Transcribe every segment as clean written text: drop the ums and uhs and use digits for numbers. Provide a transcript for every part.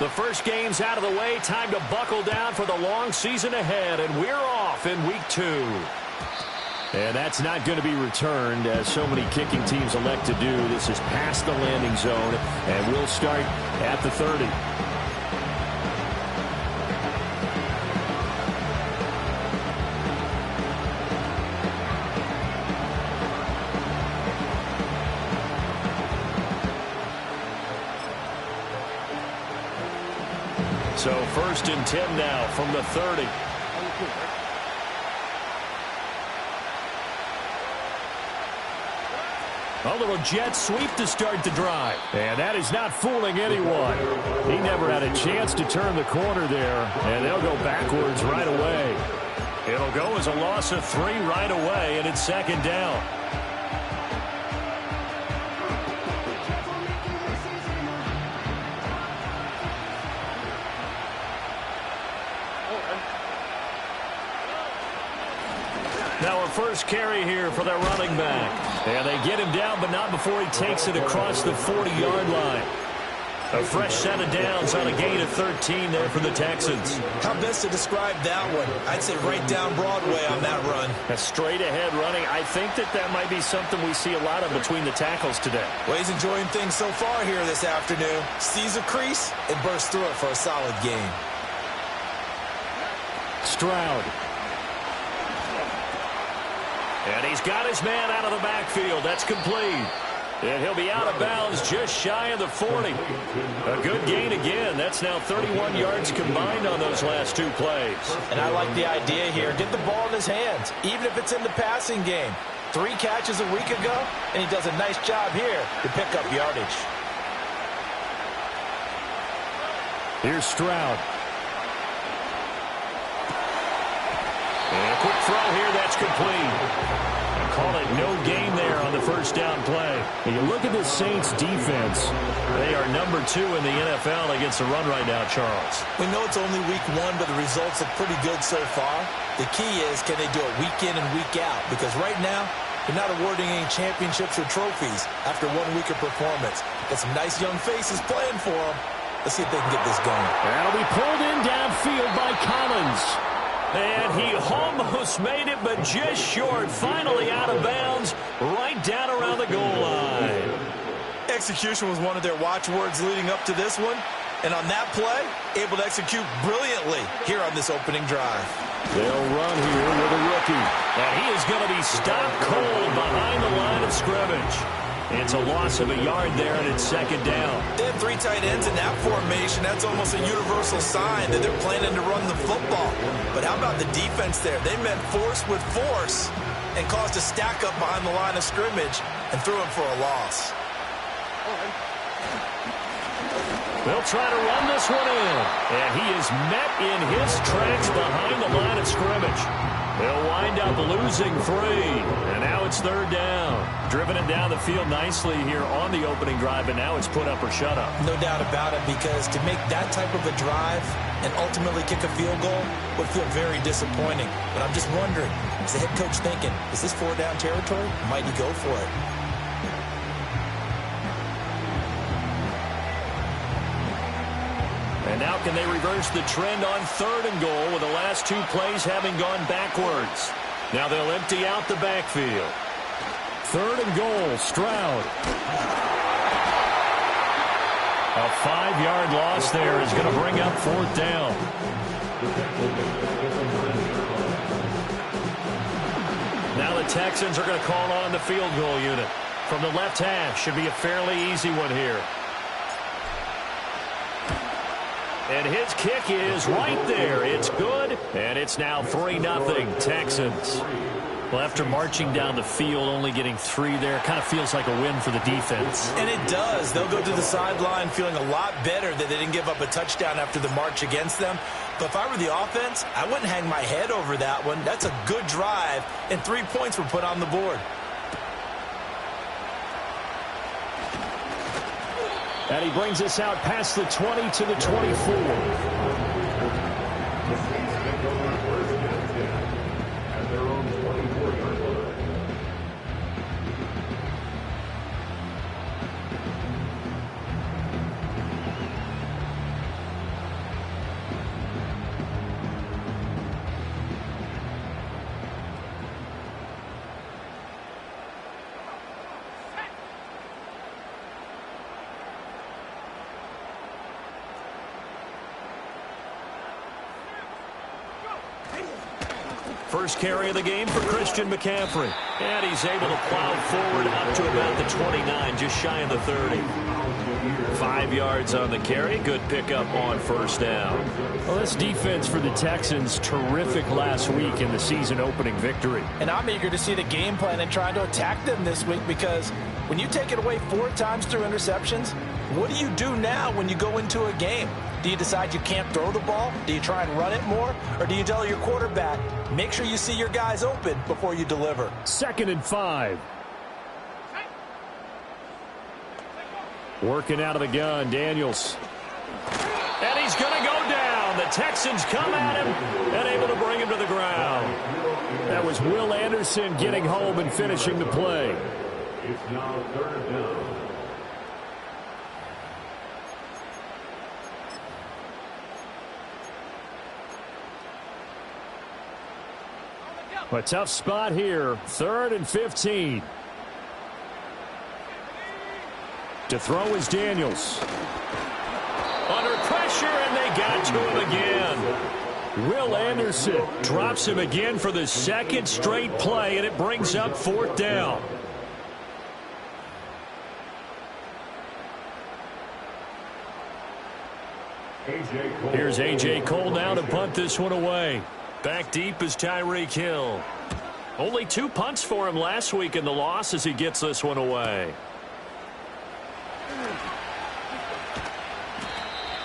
The first game's out of the way. Time to buckle down for the long season ahead, and we're off in week 2. And that's not going to be returned, as so many kicking teams elect to do. This is past the landing zone, and we'll start at the 30. So 1st and 10 now from the 30. A little jet sweep to start the drive. And that is not fooling anyone. He never had a chance to turn the corner there, and they'll go backwards right away. It'll go as a loss of 3 right away, and it's 2nd down. Now a first carry here for their running back. And they get him down, but not before he takes it across the 40-yard line. A fresh set of downs on a gain of 13 there for the Texans. How best to describe that one? I'd say right down Broadway on that run. A straight-ahead running. I think that might be something we see a lot of between the tackles today. Well, he's enjoying things so far here this afternoon. Sees a crease and bursts through it for a solid gain. Stroud. And he's got his man out of the backfield. That's complete. And he'll be out of bounds just shy of the 40. A good gain again. That's now 31 yards combined on those last 2 plays. And I like the idea here. Get the ball in his hands, even if it's in the passing game. 3 catches a week ago, and he does a nice job here to pick up yardage. Here's Stroud. And a quick throw here, that's complete. Call it no gain there on the first down play. And you look at this Saints defense. They are number 2 in the NFL against the run right now, Charles. We know it's only week 1, but the results look pretty good so far. The key is, can they do it week in and week out? Because right now, they're not awarding any championships or trophies after 1 week of performance. Got some nice young faces playing for them. Let's see if they can get this going. That'll be pulled in downfield by Collins. And he almost made it, but just short. Finally out of bounds, right down around the goal line. Execution was one of their watchwords leading up to this one. And on that play, able to execute brilliantly here on this opening drive. They'll run here with a rookie. And he is going to be stopped cold behind the line of scrimmage. It's a loss of a yard there, and it's 2nd down. They have 3 tight ends in that formation. That's almost a universal sign that they're planning to run the football. But how about the defense there? They met force with force and caused a stack up behind the line of scrimmage and threw him for a loss. They'll try to run this one in. And he is met in his tracks behind the line of scrimmage. They'll wind up losing 3. And now it's 3rd down. Driven it down the field nicely here on the opening drive, and now it's put up or shut up. No doubt about it, because to make that type of a drive and ultimately kick a field goal would feel very disappointing. But I'm just wondering, is the head coach thinking, is this 4-down territory? Might he go for it? And now can they reverse the trend on 3rd and goal with the last 2 plays having gone backwards? Now they'll empty out the backfield. 3rd and goal, Stroud. A 5-yard loss there is going to bring up 4th down. Now the Texans are going to call on the field goal unit. From the left half, should be a fairly easy one here. And his kick is right there. It's good, and it's now 3-0 Texans. Well, after marching down the field, only getting 3 there, kind of feels like a win for the defense. And it does. They'll go to the sideline feeling a lot better that they didn't give up a touchdown after the march against them. But if I were the offense, I wouldn't hang my head over that one. That's a good drive, and 3 points were put on the board. And he brings us out past the 20 to the 24. first carry of the game for Christian McCaffrey. And he's able to plow forward up to about the 29, just shy of the 30. 5 yards on the carry. Good pickup on first down. Well, this defense for the Texans, terrific last week in the season-opening victory. And I'm eager to see the game plan and trying to attack them this week, because when you take it away 4 times through interceptions, what do you do now when you go into a game? Do you decide you can't throw the ball? Do you try and run it more? Or do you tell your quarterback, make sure you see your guys open before you deliver? 2nd and 5. Working out of the gun, Daniels. And he's going to go down. The Texans come at him and able to bring him to the ground. That was Will Anderson getting home and finishing the play. It's now 3rd down. A tough spot here. 3rd and 15. To throw is Daniels. Under pressure, and they got to him again. Will Anderson drops him again for the 2nd straight play, and it brings up 4th down. Here's A.J. Cole now to punt this one away. Back deep is Tyreek Hill. Only 2 punts for him last week in the loss as he gets this one away.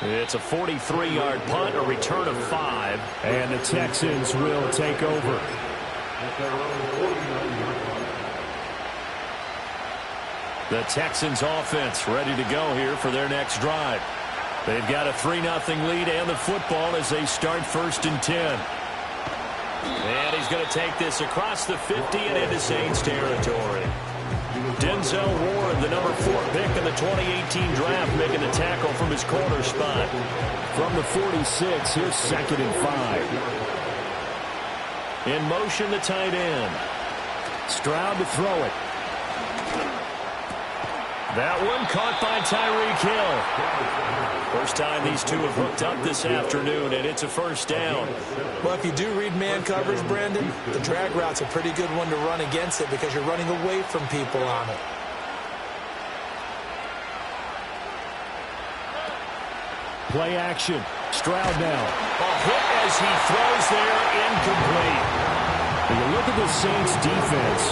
It's a 43-yard punt, a return of 5. And the Texans will take over. The Texans offense ready to go here for their next drive. They've got a 3-0 lead and the football as they start 1st and 10. And he's going to take this across the 50 and into Saints territory. Denzel Ward, the number 4 pick in the 2018 draft, making the tackle from his corner spot. From the 46, here's 2nd and 5. In motion, the tight end. Stroud to throw it. That one caught by Tyreek Hill. First time these two have hooked up this afternoon, and it's a 1st down. Well, if you do read man coverage, Brandon, the drag route's a pretty good one to run against it because you're running away from people on it. Play action. Stroud now. A hit as he throws there, incomplete. When you look at the Saints defense,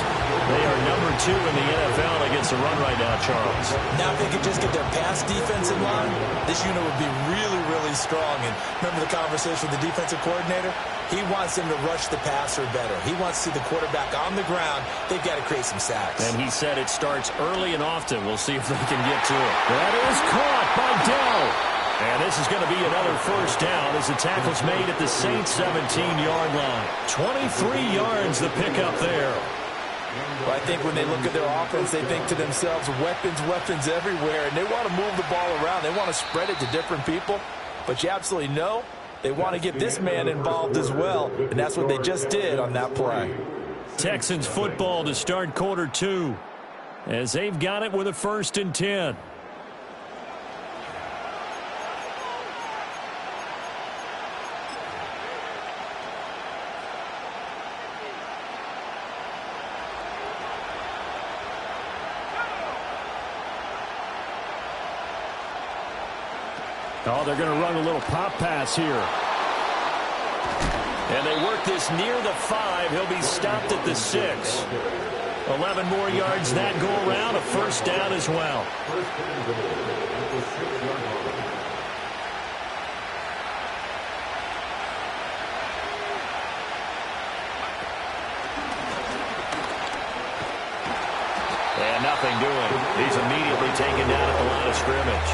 they are number 2 in the NFL against the run right now, Charles. Now if they could just get their pass defense in line, this unit would be really, really strong. And remember the conversation with the defensive coordinator? He wants them to rush the passer better. He wants to see the quarterback on the ground. They've got to create some sacks. And he said it starts early and often. We'll see if they can get to it. That is caught by Dell. And this is going to be another 1st down as the tackle's made at the Saints 17-yard line. 23 yards the pickup there. Well, I think when they look at their offense, they think to themselves, weapons, weapons everywhere, and they want to move the ball around. They want to spread it to different people. But you absolutely know they want to get this man involved as well, and that's what they just did on that play. Texans football to start quarter 2 as they've got it with a 1st and 10. Oh, they're going to run a little pop pass here. And they work this near the 5. He'll be stopped at the 6. 11 more yards that go around. A 1st down as well. And nothing doing. He's immediately taken down at the line of scrimmage.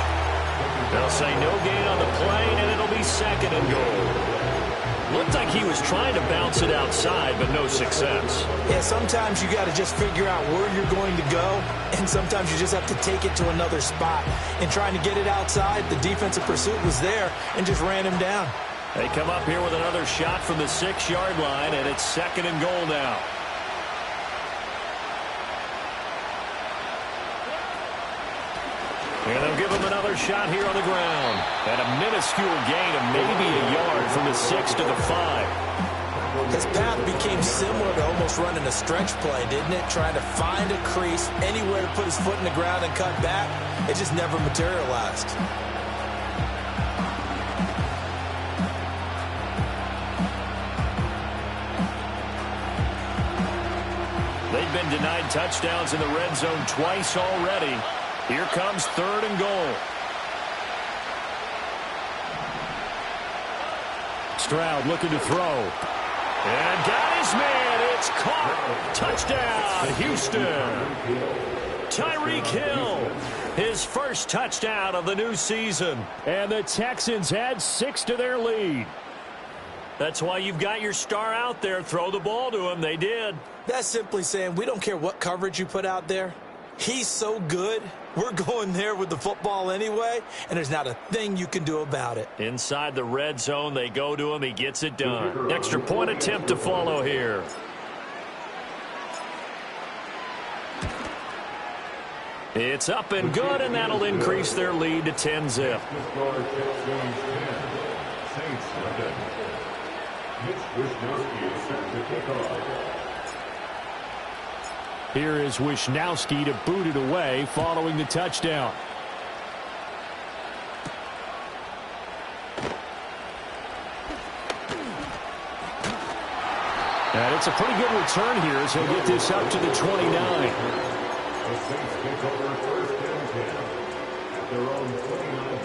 They'll say no gain on the play, and it'll be 2nd and goal. Looked like he was trying to bounce it outside, but no success. Yeah, sometimes you got to just figure out where you're going to go, and sometimes you just have to take it to another spot. And trying to get it outside, the defensive pursuit was there and just ran him down. They come up here with another shot from the 6-yard line, and it's 2nd and goal now. And they'll give him another shot here on the ground. And a minuscule gain of maybe a yard from the 6 to the 5. His path became similar to almost running a stretch play, didn't it? Trying to find a crease, anywhere to put his foot in the ground and cut back. It just never materialized. They've been denied touchdowns in the red zone twice already. Here comes 3rd and goal. Stroud looking to throw. And got his man. It's caught. Touchdown, Houston. Tyreek Hill, his first touchdown of the new season. And the Texans add 6 to their lead. That's why you've got your star out there. Throw the ball to him. They did. That's simply saying we don't care what coverage you put out there. He's so good, we're going there with the football anyway, and there's not a thing you can do about it. Inside the red zone, they go to him. He gets it done. Extra point attempt to follow here. It's up and good, and that'll increase their lead to 10-zip. Here is Wishnowski to boot it away following the touchdown. And it's a pretty good return here as he'll get this up to the 29.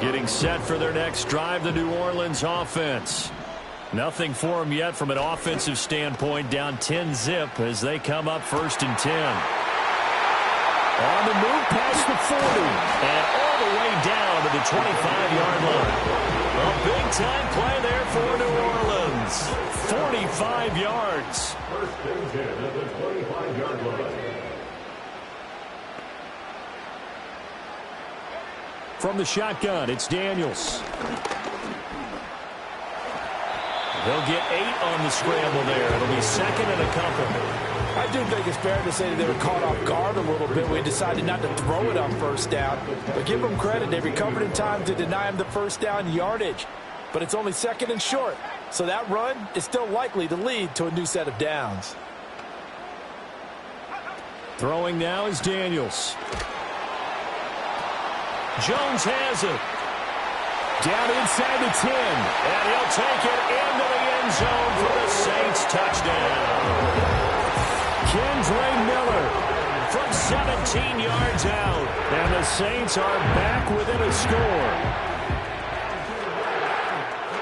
Getting set for their next drive, the New Orleans offense. Nothing for them yet from an offensive standpoint, down 10-zip as they come up 1st and 10. On the move past the 40. And all the way down to the 25-yard line. A big-time play there for New Orleans. 45 yards. 1st and 10 at the 25-yard line. From the shotgun, it's Daniels. They'll get 8 on the scramble there. It'll be 2nd and a couple. I do think it's fair to say that they were caught off guard a little bit. We decided not to throw it on 1st down. But give them credit. They recovered in time to deny him the 1st down yardage. But it's only 2nd and short. So that run is still likely to lead to a new set of downs. Throwing now is Daniels. Jones has it. Down inside the 10. And he'll take it into the end zone for the Saints touchdown. Kendre Miller From 17 yards out. And the Saints are back within a score.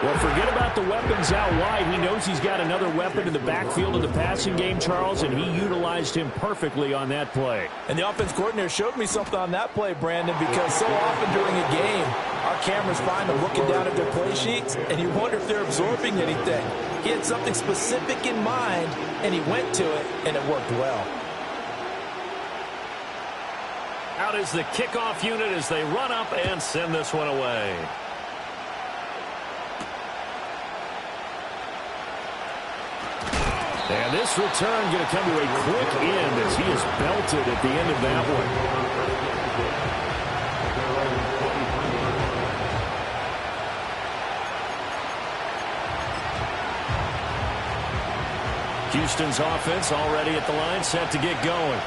Well, forget about the weapons out wide. He knows he's got another weapon in the backfield of the passing game, Charles, and he utilized him perfectly on that play. And the offense coordinator showed me something on that play, Brandon, because so often during a game, our cameras find them looking down at their play sheets, and you wonder if they're absorbing anything. He had something specific in mind, and he went to it, and it worked well. Out is the kickoff unit as they run up and send this one away. And this return going to come to a quick end as he is belted at the end of that one. Houston's offense already at the line, set to get going.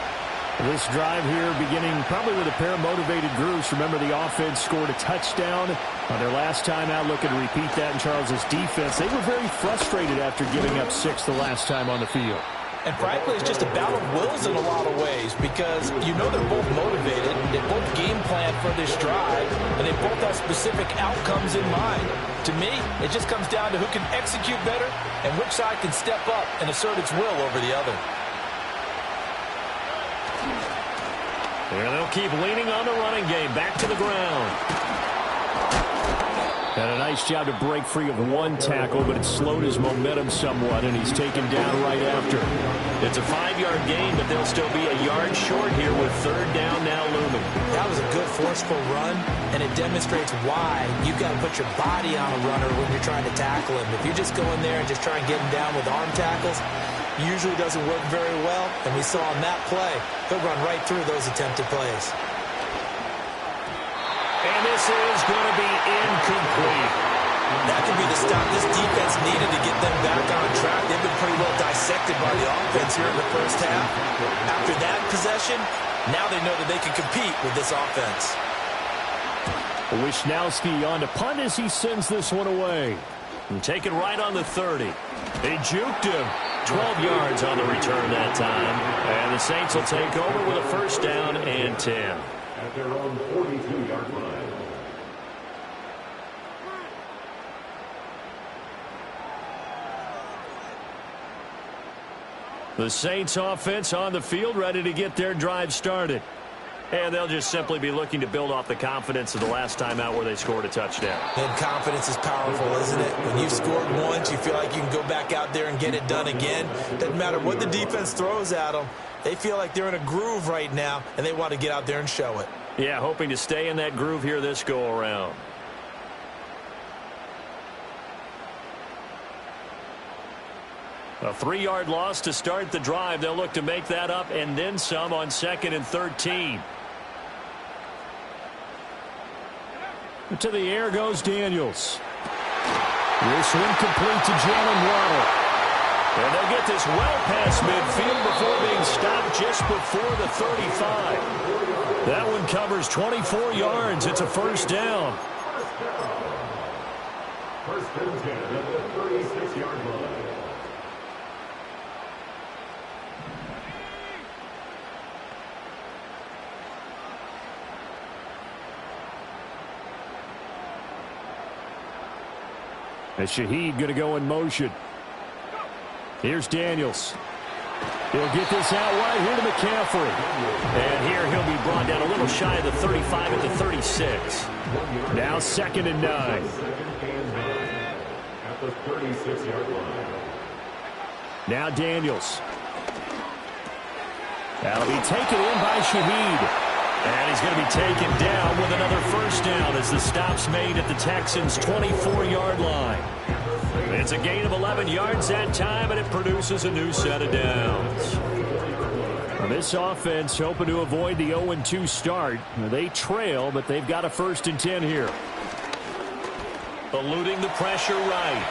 This drive here beginning probably with a pair of motivated groups. Remember, the offense scored a touchdown on their last time out. Looking to repeat that in Charles's defense. They were very frustrated after giving up 6 the last time on the field. And frankly, it's just a battle of wills in a lot of ways because you know they're both motivated. They both game plan for this drive, and they both have specific outcomes in mind. To me, it just comes down to who can execute better and which side can step up and assert its will over the other. And they'll keep leaning on the running game. Back to the ground. And a nice job to break free of one tackle, but it slowed his momentum somewhat, and he's taken down right after. It's a 5-yard gain, but they'll still be a yard short here with 3rd down now looming. That was a good forceful run, and it demonstrates why you've got to put your body on a runner when you're trying to tackle him. If you just go in there and just try and get him down with arm tackles, usually doesn't work very well, and we saw on that play, he'll run right through those attempted plays. And this is going to be incomplete. That could be the stop this defense needed to get them back on track. They've been pretty well dissected by the offense here in the first half. After that possession, now they know that they can compete with this offense. Wisnowski on to punt as he sends this one away. And take it right on the 30. They juked him. 12 yards on the return that time. And the Saints will take over with a first down and 10. At their own 42-yard line. The Saints offense on the field, ready to get their drive started. And they'll just simply be looking to build off the confidence of the last time out where they scored a touchdown. And confidence is powerful, isn't it? When you've scored once, you feel like you can go back out there and get it done again. Doesn't matter what the defense throws at them. They feel like they're in a groove right now, and they want to get out there and show it. Yeah, hoping to stay in that groove here this go-around. A 3-yard loss to start the drive. They'll look to make that up and then some on 2nd and 13. To the air goes Daniels. This one complete to Jalen Waddle. And they'll get this well past midfield before being stopped just before the 35. That one covers 24 yards. It's a first down. First and 10 at the 36-yard line. As Shaheed going to go in motion. Here's Daniels. He'll get this out wide here to McCaffrey. And here he'll be brought down a little shy of the 35 at the 36. Now 2nd and 9. At the 36-yard line. Now Daniels. That'll be taken in by Shaheed. And he's going to be taken down with another first down as the stop's made at the Texans' 24-yard line. It's a gain of 11 yards that time, and it produces a new set of downs. Well, this offense hoping to avoid the 0-2 start. They trail, but they've got a 1st and 10 here. Eluding the pressure right.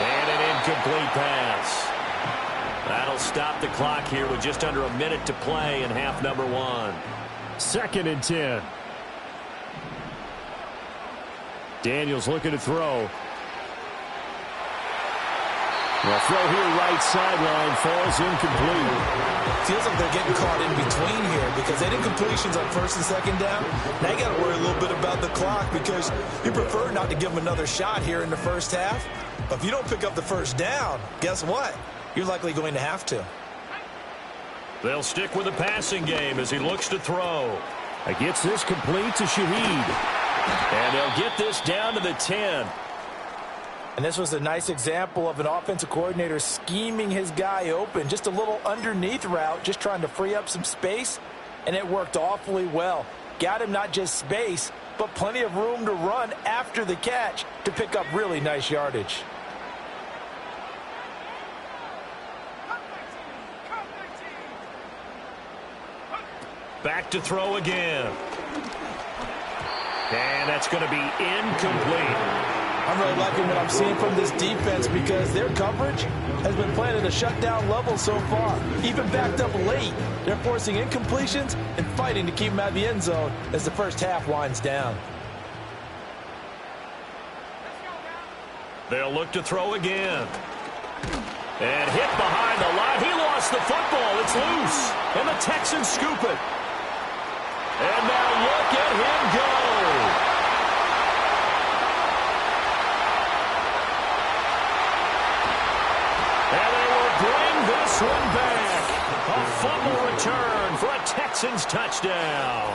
And an incomplete pass. That'll stop the clock here with just under a minute to play in half number 1. 2nd and 10. Daniels looking to throw. Well, throw here right sideline falls incomplete. Feels like they're getting caught in between here because they did completions on 1st and 2nd down. Now you got to worry a little bit about the clock because you prefer not to give them another shot here in the first half. But if you don't pick up the first down, guess what? You're likely going to have to. They'll stick with the passing game as he looks to throw. He gets this complete to Shaheed. And they'll get this down to the 10. And this was a nice example of an offensive coordinator scheming his guy open. Just a little underneath route, just trying to free up some space. And it worked awfully well. Got him not just space, but plenty of room to run after the catch to pick up really nice yardage. Back to throw again. And that's going to be incomplete. I'm really liking what I'm seeing from this defense because their coverage has been playing at a shutdown level so far. Even backed up late, they're forcing incompletions and fighting to keep them out of the end zone as the first half winds down. They'll look to throw again. And hit behind the line. He lost the football. It's loose. And the Texans scoop it. And now look at him go. And they will bring this one back. A fumble return for a Texans touchdown.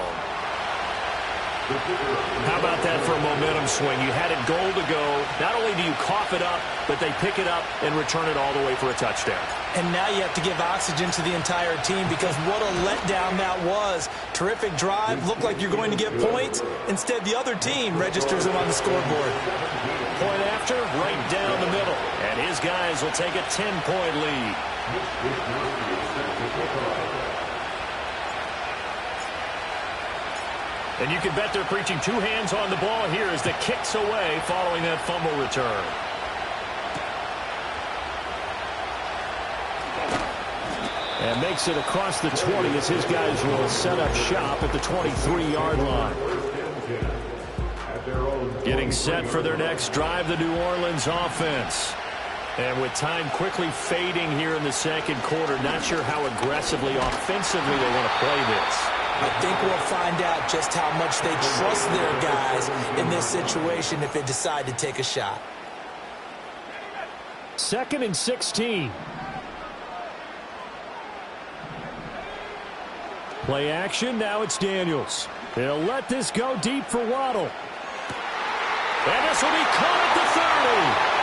How about that for a momentum swing? You had it goal to go. Not only do you cough it up, but they pick it up and return it all the way for a touchdown. And now you have to give oxygen to the entire team because what a letdown that was. Terrific drive. Looked like you're going to get points. Instead, the other team registers them on the scoreboard. Point after, right down the middle. And his guys will take a 10-point lead. And you can bet they're preaching two hands on the ball here as the kick's away following that fumble return. And makes it across the 20 as his guys will set up shop at the 23-yard line. Getting set for their next drive, the New Orleans offense. And with time quickly fading here in the second quarter, not sure how aggressively, offensively they want to play this. I think we'll find out just how much they trust their guys in this situation if they decide to take a shot. 2nd and 16. Play action, now it's Daniels. They'll let this go deep for Waddle. And this will be caught at the 30.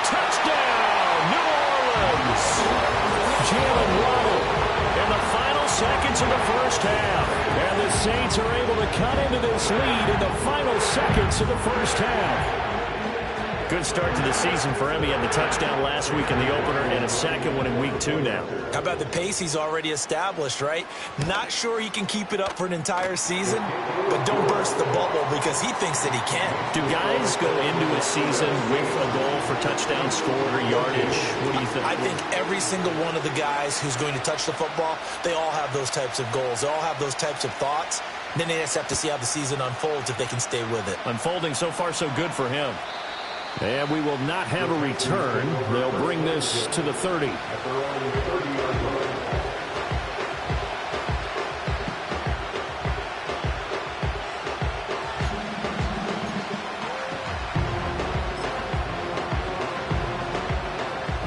Touchdown, New Orleans. Jalen Waddle in the final seconds of the first half. And the Saints are able to cut into this lead in the final seconds of the first half. Good start to the season for him. He had the touchdown last week in the opener and a second one in week 2 now. How about the pace he's already established, right? Not sure he can keep it up for an entire season, but don't burst the bubble because he thinks that he can. Do guys go into a season with a goal for touchdown scored or yardage? What do you think? I think every single one of the guys who's going to touch the football, they all have those types of goals. They all have those types of thoughts. Then they just have to see how the season unfolds if they can stay with it. Unfolding so far so good for him. And we will not have a return. They'll bring this to the 30.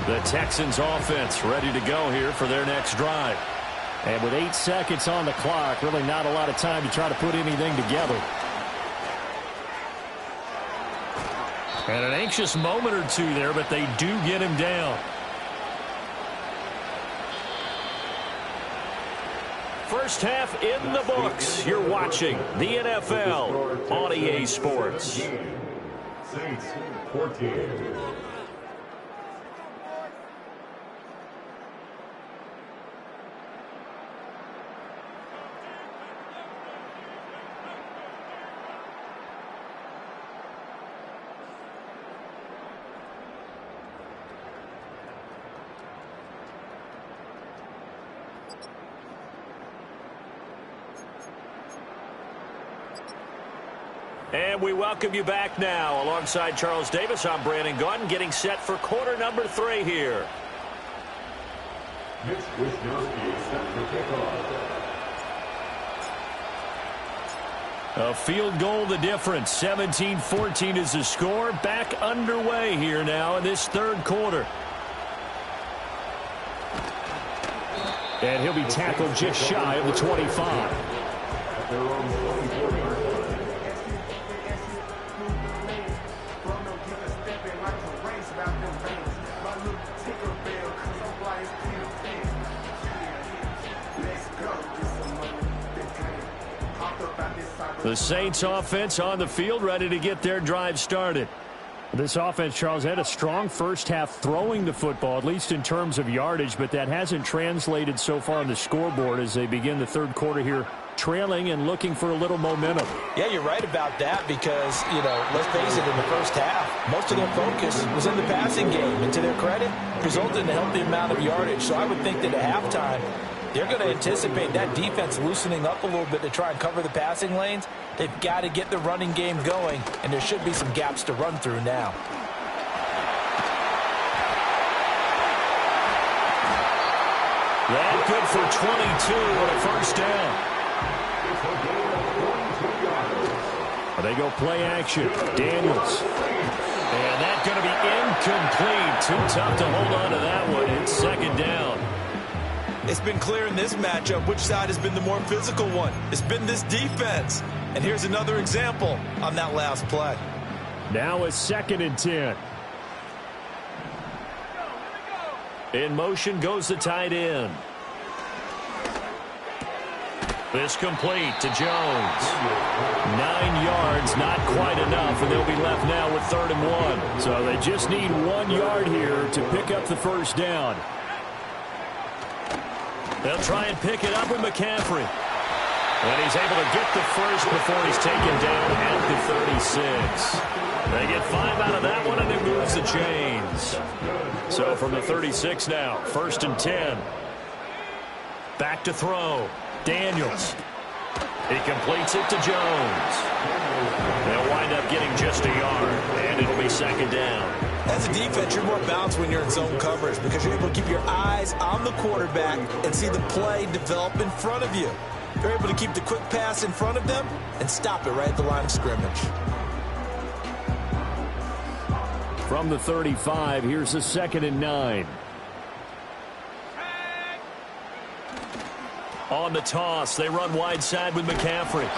The Texans offense ready to go here for their next drive. And with 8 seconds on the clock, really not a lot of time to try to put anything together. And an anxious moment or two there, but they do get him down. First half in the books. You're watching the NFL on EA Sports. Saints 14. And we welcome you back now. Alongside Charles Davis, I'm Brandon Gaudin, getting set for quarter number 3 here. Mitch Wisnowski set for kickoff. A field goal the difference. 17-14 is the score. Back underway here now in this third quarter. And he'll be tackled just shy of the 25. At their own 24-yard line. The Saints offense on the field, ready to get their drive started. This offense, Charles, had a strong first half throwing the football, at least in terms of yardage, but that hasn't translated so far on the scoreboard as they begin the third quarter here, trailing and looking for a little momentum. Yeah, you're right about that because, let's face it, in the first half, most of their focus was in the passing game. And to their credit, resulted in a healthy amount of yardage. So I would think that at halftime, they're going to anticipate that defense loosening up a little bit to try and cover the passing lanes. They've got to get the running game going, and there should be some gaps to run through now. That good for 22 on a first down. They go play action. Daniels. And that's going to be incomplete. Too tough to hold on to that one. It's second down. It's been clear in this matchup which side has been the more physical one. It's been this defense. And here's another example on that last play. Now a 2nd and 10. In motion goes the tight end. This complete to Jones. 9 yards, not quite enough, and they'll be left now with 3rd and 1. So they just need 1 yard here to pick up the first down. They'll try and pick it up with McCaffrey. And he's able to get the first before he's taken down at the 36. They get 5 out of that one, and he moves the chains. So from the 36 now, 1st and 10. Back to throw. Daniels. He completes it to Jones. They'll wind up getting just a yard, and it'll be 2nd down. As a defense, you're more balanced when you're in zone coverage because you're able to keep your eyes on the quarterback and see the play develop in front of you. You're able to keep the quick pass in front of them and stop it right at the line of scrimmage. From the 35, here's a 2nd and 9. On the toss, they run wide side with McCaffrey.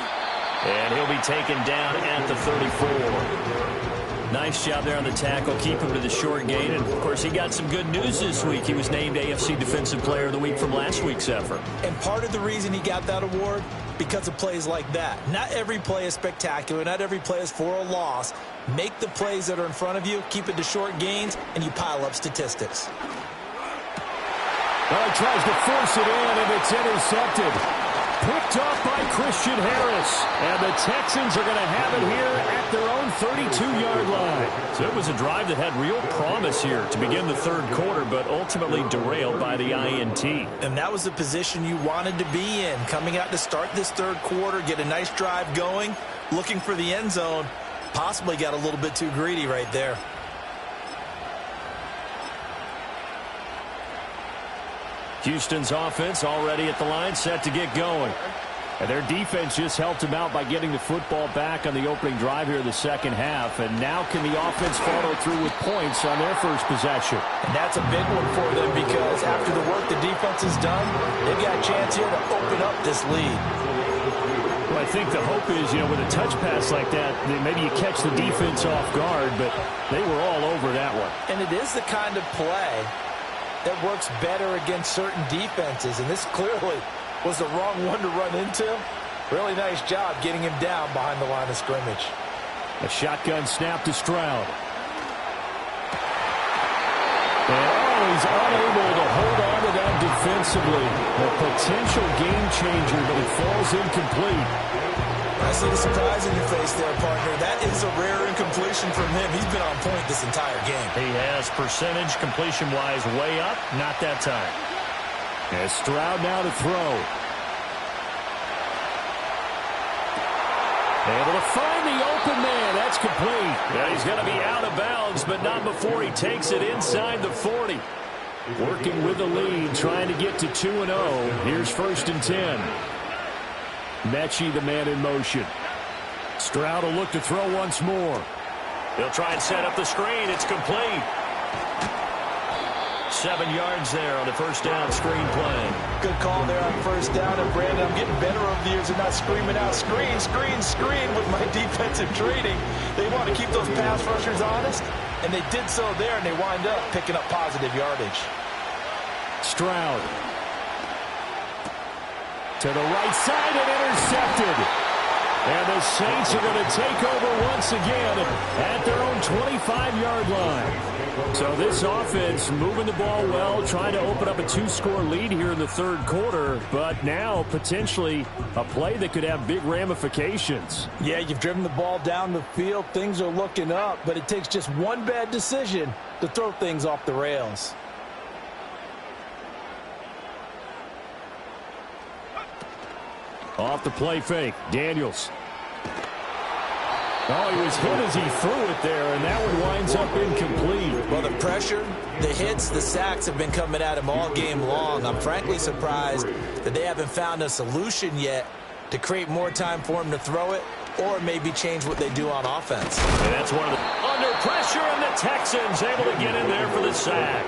And he'll be taken down at the 34. Nice job there on the tackle, keep him to the short gain. And, of course, he got some good news this week. He was named AFC Defensive Player of the Week from last week's effort. And part of the reason he got that award, because of plays like that. Not every play is spectacular. Not every play is for a loss. Make the plays that are in front of you, keep it to short gains, and you pile up statistics. Well, he tries to force it in, and it's intercepted. Picked off by Christian Harris. And the Texans are going to have it here at their own 32-yard line. So it was a drive that had real promise here to begin the 3rd quarter, but ultimately derailed by the INT. And that was the position you wanted to be in. Coming out to start this 3rd quarter, get a nice drive going, looking for the end zone. Possibly got a little bit too greedy right there. Houston's offense already at the line, set to get going. And their defense just helped them out by getting the football back on the opening drive here in the 2nd half. And now can the offense follow through with points on their first possession? And that's a big one for them because after the work the defense has done, they've got a chance here to open up this lead. Well, I think the hope is, with a touch pass like that, maybe you catch the defense off guard, but they were all over that one. And it is the kind of play that works better against certain defenses, and this clearly was the wrong one to run into. Really nice job getting him down behind the line of scrimmage. A shotgun snap to Stroud. And he's unable to hold on to that defensively. A potential game changer, but it falls incomplete. I see the surprise in your face there, partner. That is a rare incompletion from him. He's been on point this entire game. He has percentage completion-wise way up, not that time. And Stroud now to throw. Able to find the open man. That's complete. Yeah, he's going to be out of bounds, but not before he takes it inside the 40. Working with the lead, trying to get to 2-0. Here's 1st and 10. Mechie, the man in motion. Stroud will look to throw once more. They'll try and set up the screen. It's complete. 7 yards there on the 1st down screen play. Good call there on 1st down. And, Brandon, I'm getting better over the years of not screaming out, screen, screen, screen with my defensive training. They want to keep those pass rushers honest, and they did so there, and they wind up picking up positive yardage. Stroud. To the right side and intercepted. And the Saints are going to take over once again at their own 25-yard line. So this offense moving the ball well, trying to open up a 2-score lead here in the 3rd quarter, but now potentially a play that could have big ramifications. Yeah, you've driven the ball down the field. Things are looking up, but it takes just one bad decision to throw things off the rails. Off the play fake, Daniels. Oh, he was hit as he threw it there, and that one winds up incomplete. Well, the pressure, the hits, the sacks have been coming at him all game long. I'm frankly surprised that they haven't found a solution yet to create more time for him to throw it or maybe change what they do on offense. And that's one of the under pressure, and the Texans able to get in there for the sack.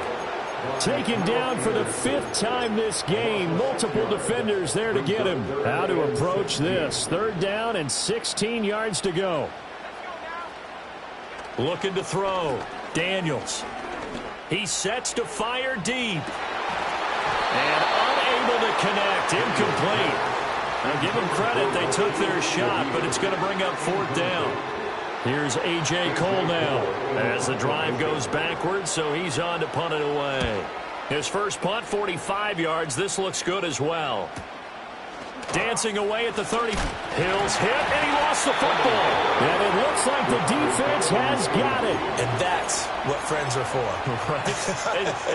Taken down for the 5th time this game. Multiple defenders there to get him. How to approach this. 3rd down and 16 yards to go. Looking to throw. Daniels. He sets to fire deep. And unable to connect. Incomplete. Now give them credit. They took their shot, but it's going to bring up 4th down. Here's A.J. Cole now as the drive goes backwards, so he's on to punt it away. His first punt, 45 yards. This looks good as well. Dancing away at the 30. Hill's hit, and he lost the football. And it looks like the defense has got it. And that's what friends are for. Right?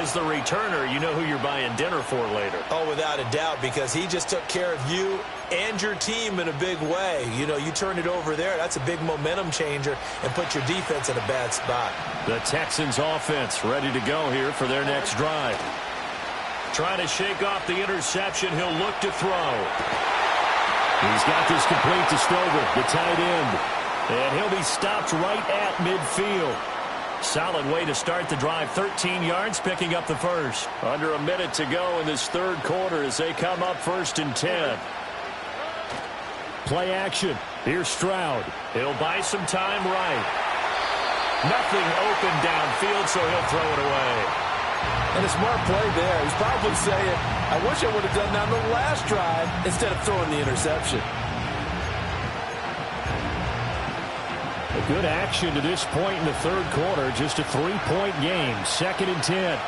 As the returner, you know who you're buying dinner for later. Oh, without a doubt, because he just took care of you and your team in a big way. You know, you turn it over there, that's a big momentum changer and put your defense in a bad spot. The Texans offense ready to go here for their next drive. Trying to shake off the interception. He'll look to throw. He's got this complete to Stover, the tight end. And he'll be stopped right at midfield. Solid way to start the drive. 13 yards, picking up the first. Under a minute to go in this third quarter as they come up 1st and 10. Play action. Here's Stroud. He'll buy some time right. Nothing open downfield, so he'll throw it away. And a smart play there. He's probably saying, I wish I would have done that on the last drive instead of throwing the interception. A good action to this point in the third quarter. Just a 3-point game. 2nd and 10.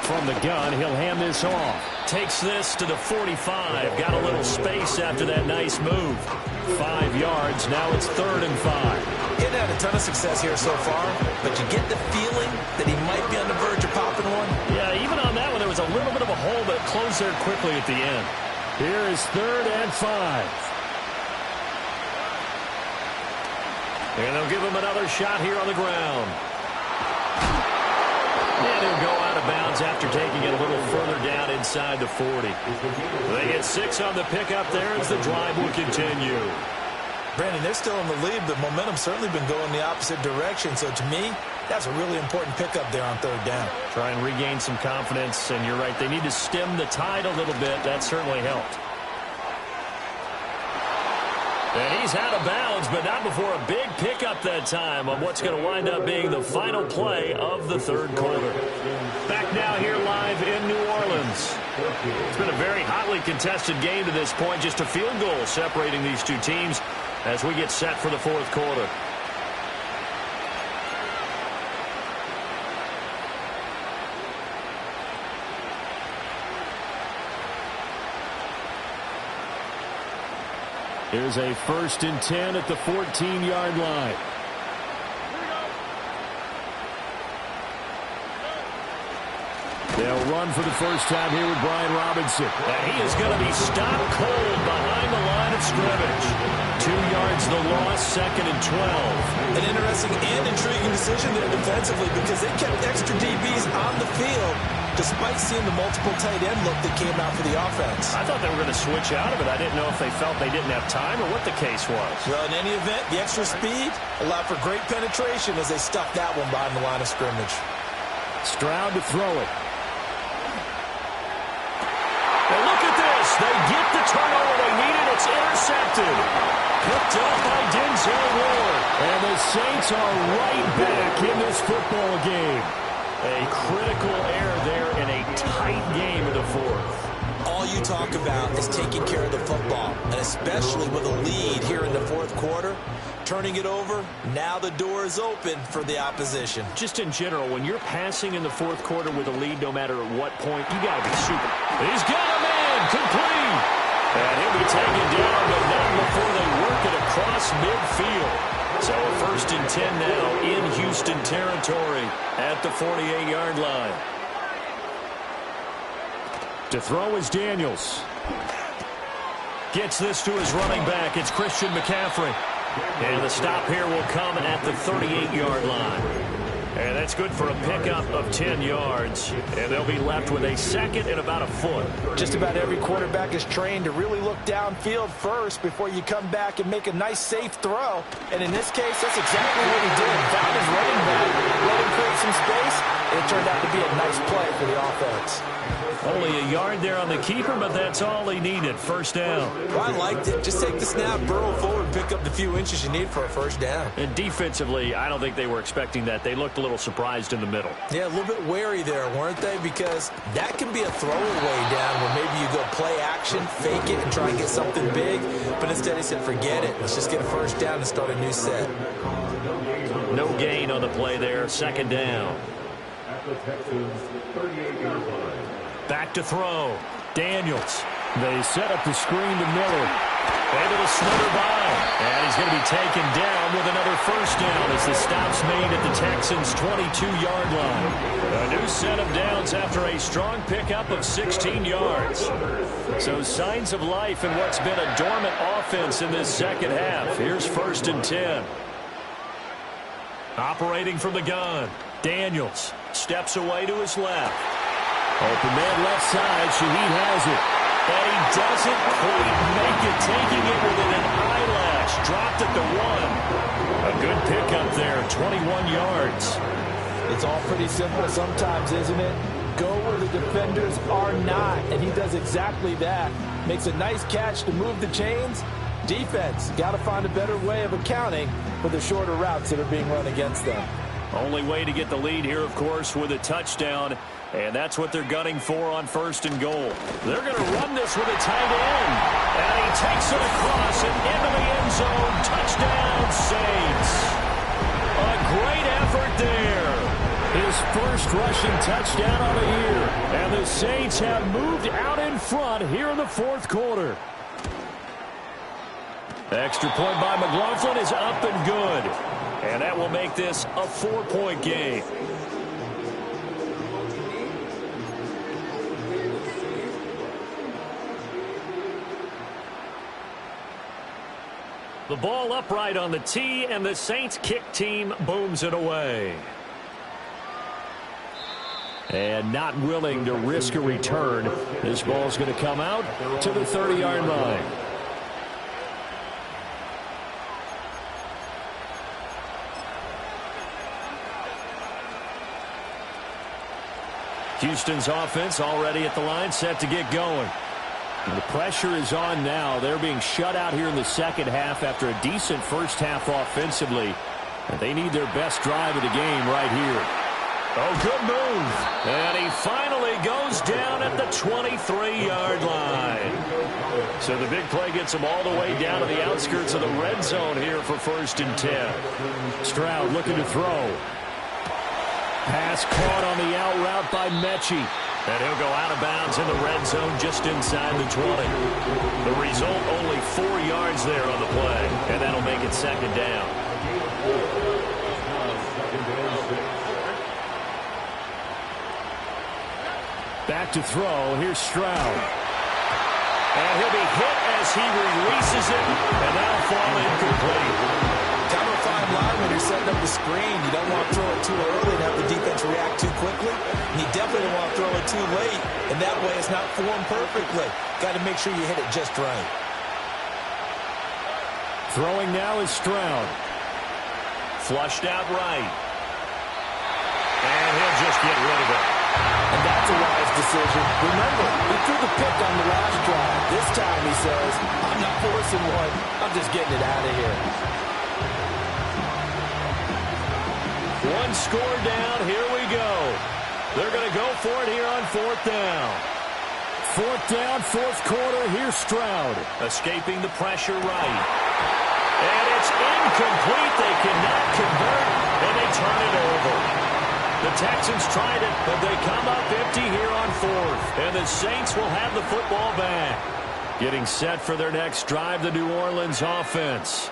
From the gun, he'll hand this off. Takes this to the 45. Got a little space after that nice move. 5 yards. Now it's 3rd and 5. He's had a ton of success here so far, but you get the feeling that he might be on the verge of popping one. Yeah, even on that one, there was a little bit of a hole, but it closed there quickly at the end. Here is 3rd and 5. And they'll give him another shot here on the ground. And he'll go out of bounds after taking it a little further down inside the 40. They get 6 on the pickup there as the drive will continue. Brandon, they're still in the lead, but momentum's certainly been going the opposite direction. So to me, that's a really important pickup there on 3rd down. Try and regain some confidence, and you're right. They need to stem the tide a little bit. That certainly helped. And he's out of bounds, but not before a big pickup that time on what's going to wind up being the final play of the third quarter. Back now here live in New Orleans. It's been a very hotly contested game to this point. Just a field goal separating these two teams as we get set for the fourth quarter. Here's a 1st and 10 at the 14-yard line. They'll run for the first time here with Brian Robinson. And he is going to be stopped cold behind the line of scrimmage. 2 yards the loss, 2nd and 12. An interesting and intriguing decision there defensively because they kept extra DBs on the field despite seeing the multiple tight end look that came out for the offense. I thought they were going to switch out of it. I didn't know if they felt they didn't have time or what the case was. Well, in any event, the extra speed allowed for great penetration as they stuffed that one behind the line of scrimmage. Stroud to throw it. And look at this. They get the turnover they needed. It's intercepted. Picked up by Denzel Ward. And the Saints are right back in this football game. A critical error there in a tight game in the fourth. All you talk about is taking care of the football, and especially with a lead here in the fourth quarter. Turning it over, now the door is open for the opposition. Just in general, when you're passing in the fourth quarter with a lead, no matter at what point, you got to be super. He's got a man, complete. And he'll be taken down, but not before they work it across midfield. So 1st and 10 now in Houston territory at the 48-yard line. To throw is Daniels. Gets this to his running back. It's Christian McCaffrey. And the stop here will come at the 38-yard line. And that's good for a pickup of 10 yards. And they'll be left with a 2nd and about a foot. Just about every quarterback is trained to really look downfield first before you come back and make a nice, safe throw. And in this case, that's exactly what he did. Found his running back, let him create some space, and it turned out to be a nice play for the offense. Only a yard there on the keeper, but that's all he needed. 1st down. Well, I liked it. Just take the snap, burrow forward, and pick up the few inches you need for a 1st down. And defensively, I don't think they were expecting that. They looked a little surprised in the middle. Yeah, a little bit wary there, weren't they? Because that can be a throwaway down where maybe you go play action, fake it, and try and get something big. But instead he said, forget it. Let's just get a 1st down and start a new set. No gain on the play there. Second down. At the Texans' 38-yard line. Back to throw. Daniels. They set up the screen to Miller. Able to slither by. And he's going to be taken down with another first down as the stop's made at the Texans' 22-yard line. A new set of downs after a strong pickup of 16 yards. So signs of life in what's been a dormant offense in this second half. Here's 1st and 10. Operating from the gun. Daniels steps away to his left. Open man left side. Shaheed has it. And he doesn't quite make it, taking it within an eyelash. Dropped at the 1. A good pickup there, 21 yards. It's all pretty simple sometimes, isn't it? Go where the defenders are not, and he does exactly that. Makes a nice catch to move the chains. Defense, got to find a better way of accounting for the shorter routes that are being run against them. Only way to get the lead here, of course, with a touchdown. And that's what they're gunning for on 1st and goal. They're going to run this with a tight end. And he takes it across and into the end zone. Touchdown, Saints. A great effort there. His first rushing touchdown of the year. And the Saints have moved out in front here in the 4th quarter. Extra point by McLaughlin is up and good. And that will make this a 4-point game. The ball upright on the tee, and the Saints kick team booms it away. And not willing to risk a return. This ball's going to come out to the 30-yard line. Houston's offense already at the line, set to get going. And the pressure is on now. They're being shut out here in the second half after a decent first half offensively. And they need their best drive of the game right here. Oh, good move. And he finally goes down at the 23-yard line. So the big play gets him all the way down to the outskirts of the red zone here for 1st and 10. Stroud looking to throw. Pass caught on the out route by Mechie. And he'll go out of bounds in the red zone just inside the 20. The result, only 4 yards there on the play. And that'll make it 2nd down. Back to throw. Here's Stroud. And he'll be hit as he releases it. And that'll fall incomplete. Kind of a fine line when you're setting up the screen. You don't want to throw it too early and have the defense react too quickly. And you definitely don't want to throw it too late. And that way it's not formed perfectly. Got to make sure you hit it just right. Throwing now is Stroud. Flushed out right. And he'll just get rid of it. And that's a wise decision. Remember, he threw the pick on the last drive. This time he says, I'm not forcing one. I'm just getting it out of here. One score down. Here we go. They're going to go for it here on 4th down. 4th down, 4th quarter. Here's Stroud. Escaping the pressure right. And it's incomplete. They cannot convert, and they turn it over. The Texans tried it, but they come up empty here on 4th. And the Saints will have the football back. Getting set for their next drive, the New Orleans offense.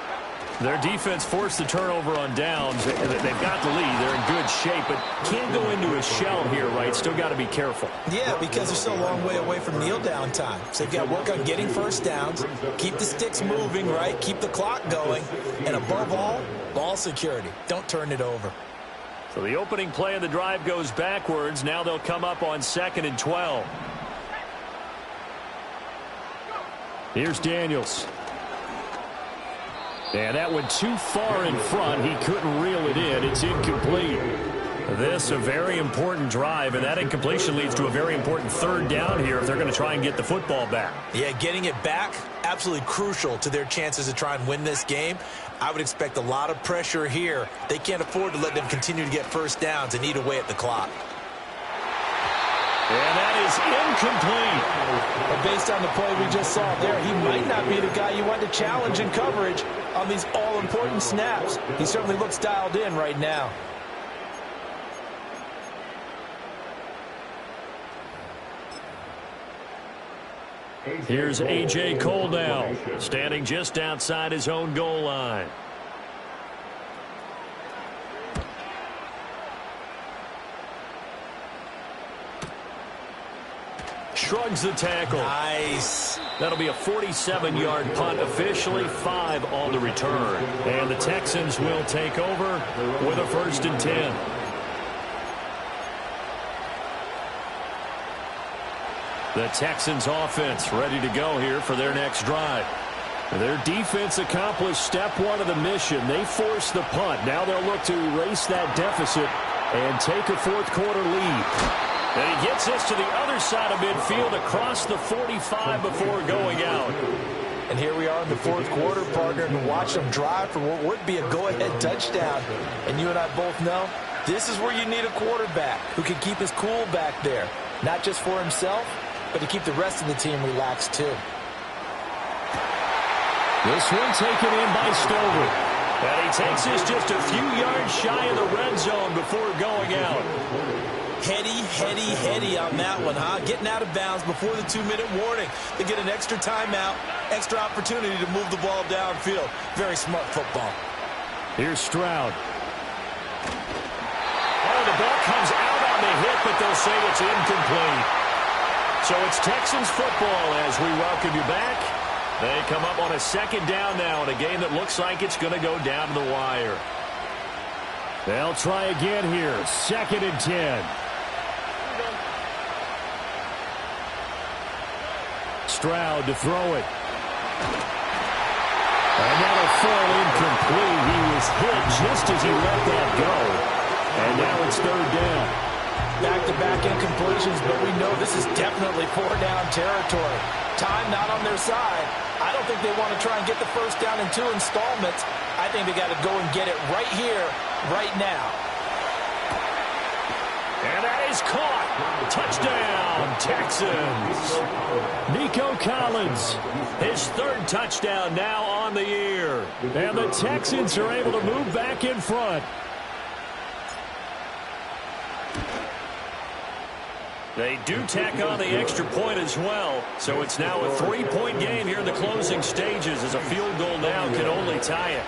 Their defense forced the turnover on downs. They've got the lead. They're in good shape, but can't go into a shell here, right? Still got to be careful. Yeah, because they're still a long way away from kneel down time. So they've got to work on getting first downs, keep the sticks moving, right? Keep the clock going. And above all, ball security. Don't turn it over. So the opening play of the drive goes backwards. Now they'll come up on 2nd and 12. Here's Daniels. And that went too far in front. He couldn't reel it in. It's incomplete. This a very important drive, and that incompletion leads to a very important 3rd down here if they're going to try and get the football back. Yeah, getting it back, absolutely crucial to their chances to try and win this game. I would expect a lot of pressure here. They can't afford to let them continue to get first downs and eat away at the clock. And that is incomplete. But based on the play we just saw there, he might not be the guy you want to challenge in coverage on these all-important snaps. He certainly looks dialed in right now. Here's A.J. Cole now, standing just outside his own goal line. Shrugs the tackle. Nice. That'll be a 47-yard punt, officially 5 on the return. And the Texans will take over with a 1st and 10. The Texans offense ready to go here for their next drive. Their defense accomplished step 1 of the mission. They forced the punt. Now they'll look to erase that deficit and take a 4th quarter lead. And he gets this to the other side of midfield across the 45 before going out. And here we are in the 4th quarter, partner, and watch them drive for what would be a go-ahead touchdown. And you and I both know this is where you need a quarterback who can keep his cool back there, not just for himself, but to keep the rest of the team relaxed too. This one taken in by Stover. And he takes this just a few yards shy of the red zone before going out. Heady on that one, huh? Getting out of bounds before the 2-minute warning. They get an extra timeout, extra opportunity to move the ball downfield. Very smart football. Here's Stroud. Oh, the ball comes out on the hit, but they'll say it's incomplete. So it's Texans football as we welcome you back. They come up on a 2nd down now in a game that looks like it's going to go down to the wire. They'll try again here. 2nd and 10. Stroud to throw it. And that'll fall incomplete. He was hit just as he let that go. And now it's 3rd down. Back-to-back incompletions, but we know this is definitely 4-down territory. Time not on their side. I don't think they want to try and get the 1st down in 2 installments. I think they got to go and get it right here, right now. And that is caught. Touchdown, Texans. Nico Collins. His 3rd touchdown now on the year. And the Texans are able to move back in front. They do tack on the extra point as well. So it's now a 3-point game here in the closing stages as a field goal now can only tie it.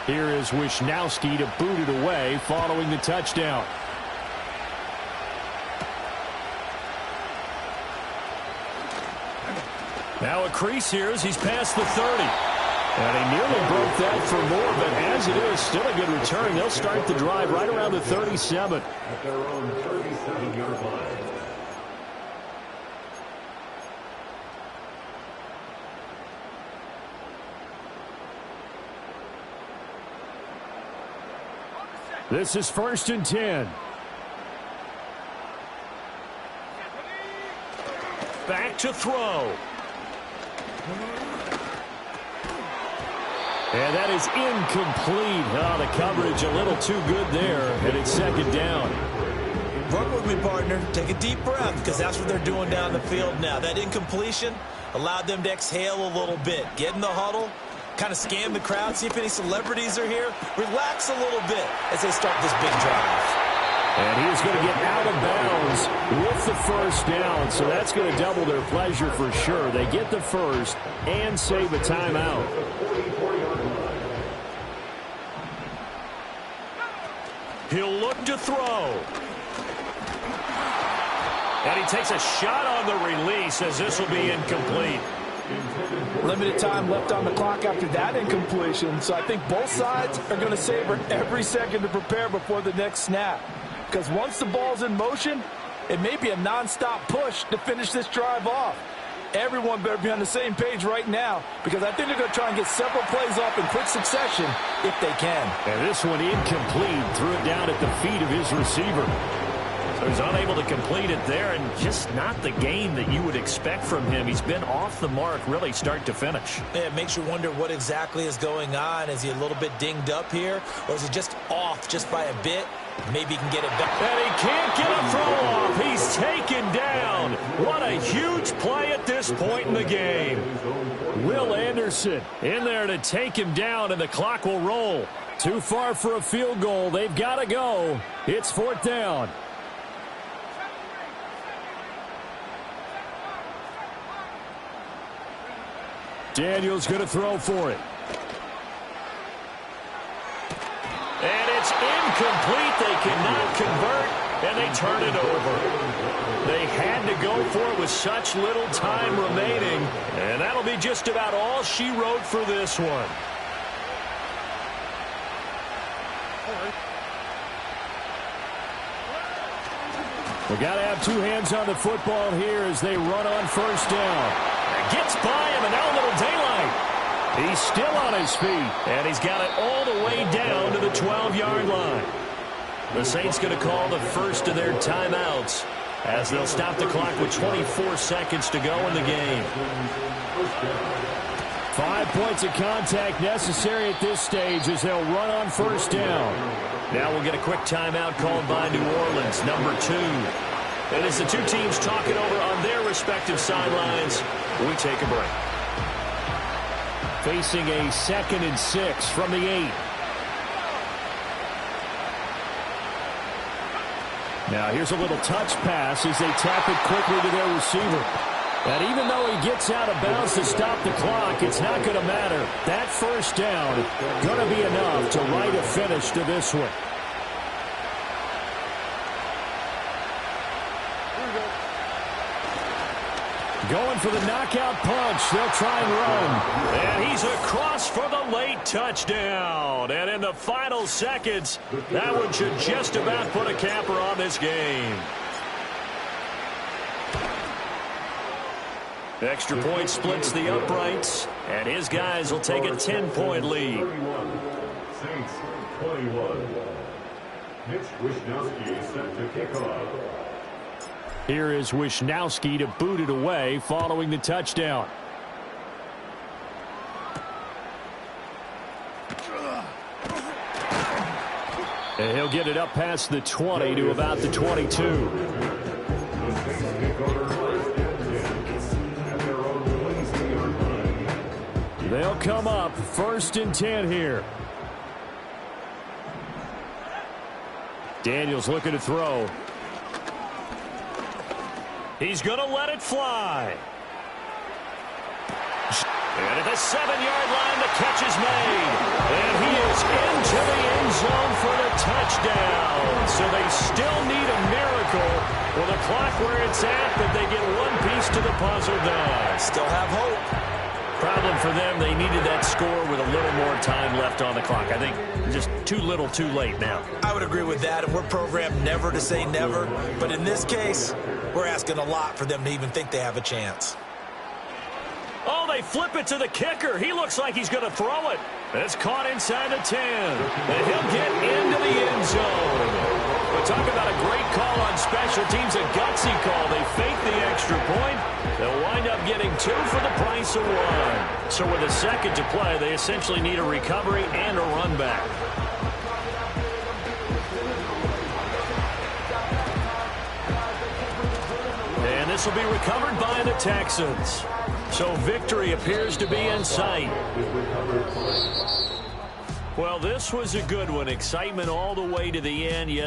Here is Wisnowski to boot it away following the touchdown. Now a crease here as he's past the 30. And he nearly broke that for more, but as it is, still a good return. They'll start the drive right around the 37. At their own 37-yard line. This is 1st and 10. Back to throw. And that is incomplete. Oh, the coverage a little too good there, and it's 2nd down. Run with me, partner. Take a deep breath, because that's what they're doing down the field now. That incompletion allowed them to exhale a little bit. Get in the huddle, kind of scan the crowd, see if any celebrities are here. Relax a little bit as they start this big drive. And he is going to get out of bounds with the 1st down, so that's going to double their pleasure for sure. They get the 1st and save a timeout. He'll look to throw. And he takes a shot on the release as this will be incomplete. Limited time left on the clock after that incompletion, so I think both sides are going to savor every second to prepare before the next snap. Because once the ball's in motion, it may be a nonstop push to finish this drive off. Everyone better be on the same page right now, because I think they're going to try and get several plays off in quick succession if they can. And this one incomplete. Threw it down at the feet of his receiver. So he's unable to complete it there, and just not the game that you would expect from him. He's been off the mark really start to finish. Yeah, it makes you wonder what exactly is going on. Is he a little bit dinged up here, or is he just off just by a bit? Maybe he can get it back. And he can't get a throw off. He's taken down. What a huge play at this point in the game. Will Anderson in there to take him down, and the clock will roll. Too far for a field goal. They've got to go. It's 4th down. Daniels going to throw for it. And it's incomplete. They cannot convert, and they turn it over. They had to go for it with such little time remaining, and that'll be just about all she wrote for this one. We got to have two hands on the football here as they run on 1st down. Gets by him, and now a little daylight. He's still on his feet. And he's got it all the way down to the 12-yard line. The Saints going to call the first of their timeouts as they'll stop the clock with 24 seconds to go in the game. 5 points of contact necessary at this stage as they'll run on 1st down. Now we'll get a quick timeout called by New Orleans, number 2. And as the two teams talk it over on their respective sidelines, we take a break. Facing a 2nd and 6 from the 8. Now here's a little touch pass as they tap it quickly to their receiver. And even though he gets out of bounds to stop the clock, it's not going to matter. That 1st down going to be enough to write a finish to this one. Going for the knockout punch. They'll try and run. And he's across for the late touchdown. And in the final seconds, that one should just about put a capper on this game. Extra point splits the uprights, and his guys will take a 10-point lead. Saints 21. Mitch Wishnowsky set to kick off. Here is Wishnowsky to boot it away following the touchdown. And he'll get it up past the 20 to about the 22. They'll come up 1st and 10 here. Daniels looking to throw. He's going to let it fly. And at the 7-yard line, the catch is made. And he is into the end zone for the touchdown. So they still need a miracle with a clock where it's at, but they get one piece to the puzzle done. Still have hope. Problem for them, they needed that score with a little more time left on the clock. I think just too little too late now. I would agree with that, and we're programmed never to say never. But in this case, we're asking a lot for them to even think they have a chance. Oh, they flip it to the kicker. He looks like he's going to throw it. It's caught inside the 10. And he'll get into the end zone. But talk about a great call on special teams, a gutsy call. They fake the extra point. They'll wind up getting 2 for the price of 1. So with a second to play, they essentially need a recovery and a run back. And this will be recovered by the Texans. So victory appears to be in sight. Well, this was a good one. Excitement all the way to the end. You had the